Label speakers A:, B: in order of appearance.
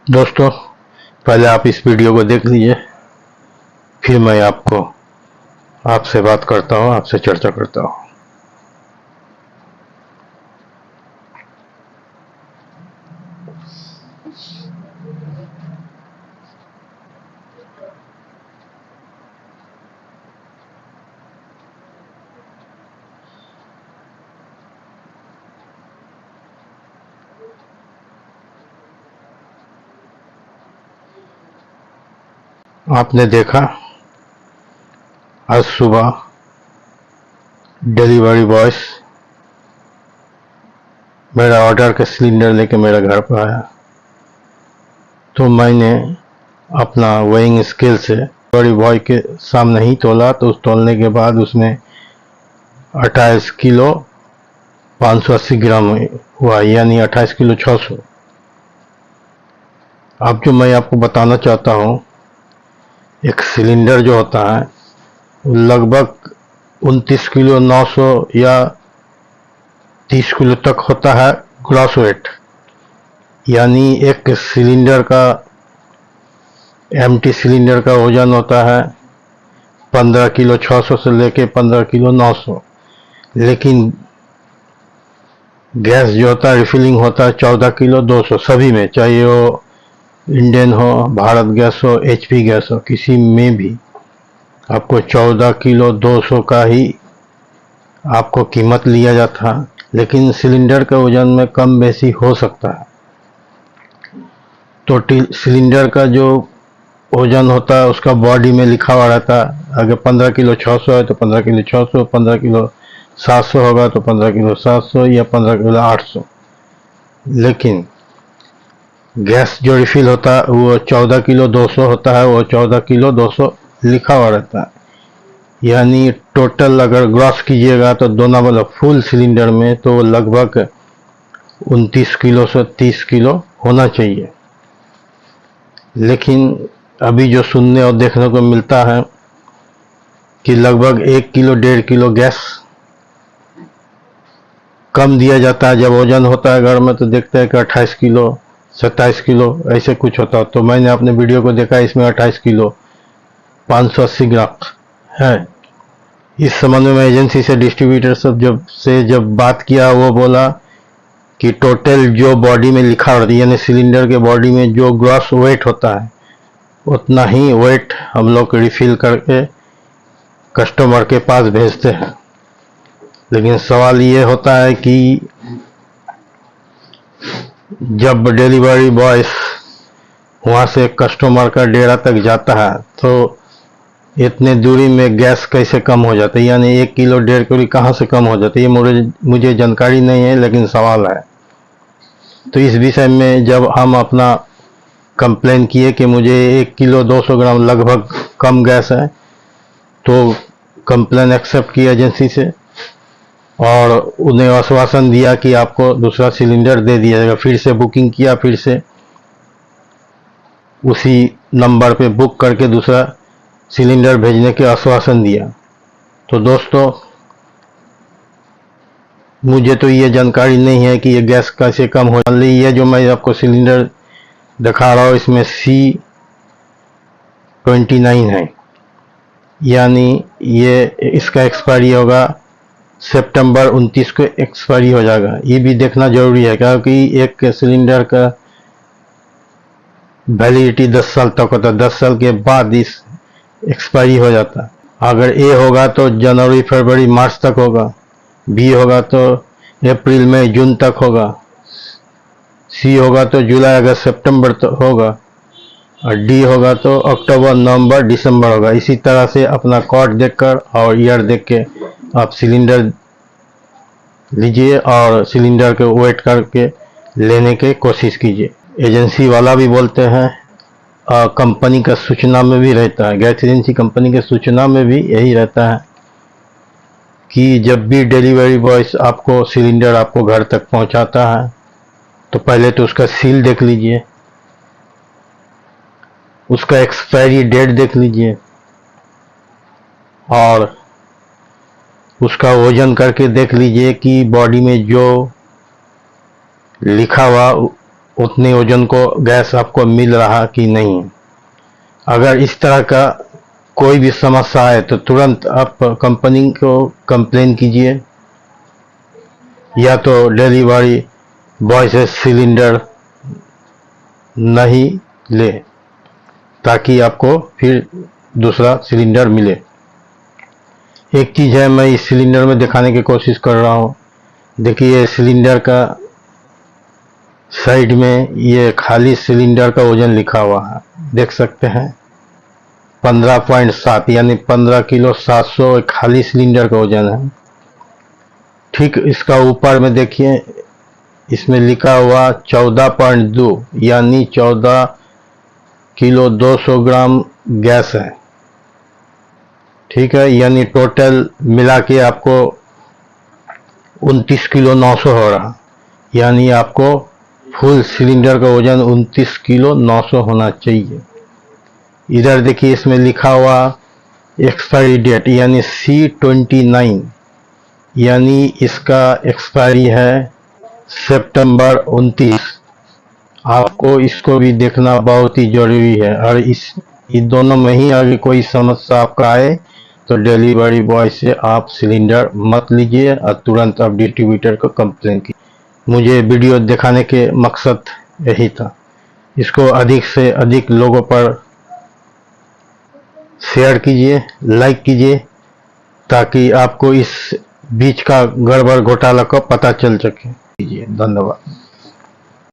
A: दोस्तों, पहले आप इस वीडियो को देख लीजिए, फिर मैं आपसे बात करता हूँ, आपसे चर्चा करता हूँ। आपने देखा आज सुबह डिलीवरी बॉयज मेरा ऑर्डर का सिलेंडर लेके मेरे घर पर आया, तो मैंने अपना वेइंग स्केल से डिलीवरी बॉय के सामने ही तोला। तो उस तोलने के बाद उसमें 28 किलो 580 ग्राम हुआ, यानी 28 किलो 600। अब जो मैं आपको बताना चाहता हूँ, एक सिलेंडर जो होता है वो लगभग 29 किलो 900 या 30 किलो तक होता है ग्रॉस वेट। यानी एक सिलेंडर का, एम्प्टी सिलेंडर का वजन होता है 15 किलो 600 से लेके 15 किलो 900। लेकिन गैस जो होता है, रिफिलिंग होता है 14 किलो 200 सभी में, चाहे वो इंडियन हो, भारत गैस हो, एचपी गैस हो, किसी में भी आपको 14 किलो 200 का ही आपको कीमत लिया जाता है। लेकिन सिलेंडर के वजन में कम बेसी हो सकता है। तो सिलेंडर का जो वजन होता है उसका बॉडी में लिखा हुआ रहता है। अगर 15 किलो 600 है तो 15 किलो 600, 15 किलो 700 होगा तो 15 किलो 700 या 15 किलो 800। लेकिन गैस जो रिफिल होता है वो 14 किलो 200 होता है, वो 14 किलो 200 लिखा हुआ रहता है। यानी टोटल अगर ग्रॉस कीजिएगा तो दोनों मतलब फुल सिलेंडर में तो लगभग 29 किलो से 30 किलो होना चाहिए। लेकिन अभी जो सुनने और देखने को मिलता है कि लगभग 1 किलो 1.5 किलो गैस कम दिया जाता है। जब वजन होता है घर में तो देखते हैं कि 28 किलो 27 किलो ऐसे कुछ होता है। तो मैंने अपने वीडियो को देखा, इसमें 28 किलो 580 ग्राम है। इस संबंध में एजेंसी से, डिस्ट्रीब्यूटर जब बात किया, वो बोला कि टोटल जो बॉडी में लिखा होता है, यानी सिलेंडर के बॉडी में जो ग्रॉस वेट होता है उतना ही वेट हम लोग रिफिल करके कस्टमर के पास भेजते हैं। लेकिन सवाल ये होता है कि जब डिलीवरी बॉय वहाँ से कस्टमर का डेरा तक जाता है तो इतने दूरी में गैस कैसे कम हो जाता है, यानी 1 किलो 1.5 किलो कहाँ से कम हो जाता है, ये मुझे जानकारी नहीं है, लेकिन सवाल है। तो इस विषय में जब हम अपना कंप्लेन किए कि मुझे 1 किलो 200 ग्राम लगभग कम गैस है, तो कंप्लेन एक्सेप्ट की एजेंसी से और उन्हें आश्वासन दिया कि आपको दूसरा सिलेंडर दे दिया जाएगा। फिर से बुकिंग किया, फिर से उसी नंबर पे बुक करके दूसरा सिलेंडर भेजने के आश्वासन दिया। तो दोस्तों, मुझे तो ये जानकारी नहीं है कि ये गैस कैसे कम हो। मान लीजिए ये जो मैं आपको सिलेंडर दिखा रहा हूँ इसमें C29 है, यानी ये इसका एक्सपायरी होगा सितंबर 29 को एक्सपायरी हो जाएगा। ये भी देखना जरूरी है क्योंकि एक सिलेंडर का वैलिडिटी 10 साल तक होता है, 10 साल के बाद इस एक्सपायरी हो जाता है। अगर ए होगा तो जनवरी फरवरी मार्च तक होगा, बी होगा तो अप्रैल मई जून तक होगा, सी होगा तो जुलाई अगस्त सितंबर तक होगा, और डी होगा तो अक्टूबर नवंबर दिसंबर होगा। इसी तरह से अपना कोड देखकर और ईयर देख के आप सिलेंडर लीजिए और सिलेंडर को वेट करके लेने की कोशिश कीजिए। एजेंसी वाला भी बोलते हैं, कंपनी का सूचना में भी रहता है, गैस एजेंसी कंपनी के सूचना में भी यही रहता है कि जब भी डिलीवरी बॉय आपको सिलेंडर आपको घर तक पहुंचाता है तो पहले तो उसका सील देख लीजिए, उसका एक्सपायरी डेट देख लीजिए और उसका वजन करके देख लीजिए कि बॉडी में जो लिखा हुआ उतने वजन को गैस आपको मिल रहा कि नहीं। अगर इस तरह का कोई भी समस्या है तो तुरंत आप कंपनी को कंप्लेन कीजिए, या तो डिलीवरी बॉय से सिलेंडर नहीं ले, ताकि आपको फिर दूसरा सिलेंडर मिले। एक चीज़ है, मैं इस सिलेंडर में दिखाने की कोशिश कर रहा हूँ। देखिए सिलेंडर का साइड में ये खाली सिलेंडर का वजन लिखा हुआ है, देख सकते हैं 15.7 यानी 15 किलो 700 खाली सिलेंडर का वजन है। ठीक इसका ऊपर में देखिए, इसमें लिखा हुआ 14.2 यानी 14 किलो 200 ग्राम गैस है। ठीक है, यानी टोटल मिला के आपको 29 किलो 900 हो रहा, यानी आपको फुल सिलेंडर का वजन 29 किलो 900 होना चाहिए। इधर देखिए इसमें लिखा हुआ एक्सपायरी डेट यानी C29, यानी इसका एक्सपायरी है सितंबर 29। आपको इसको भी देखना बहुत ही जरूरी है। और इस दोनों में ही अगर कोई समस्या आपका आए तो डिलीवरी बॉय से आप सिलेंडर मत लीजिए और तुरंत आप डिस्ट्रीब्यूटर को कंप्लेन कीजिए। मुझे वीडियो दिखाने के मकसद यही था। इसको अधिक से अधिक लोगों पर शेयर कीजिए, लाइक कीजिए, ताकि आपको इस बीच का गड़बड़ घोटाला का पता चल सके। धन्यवाद।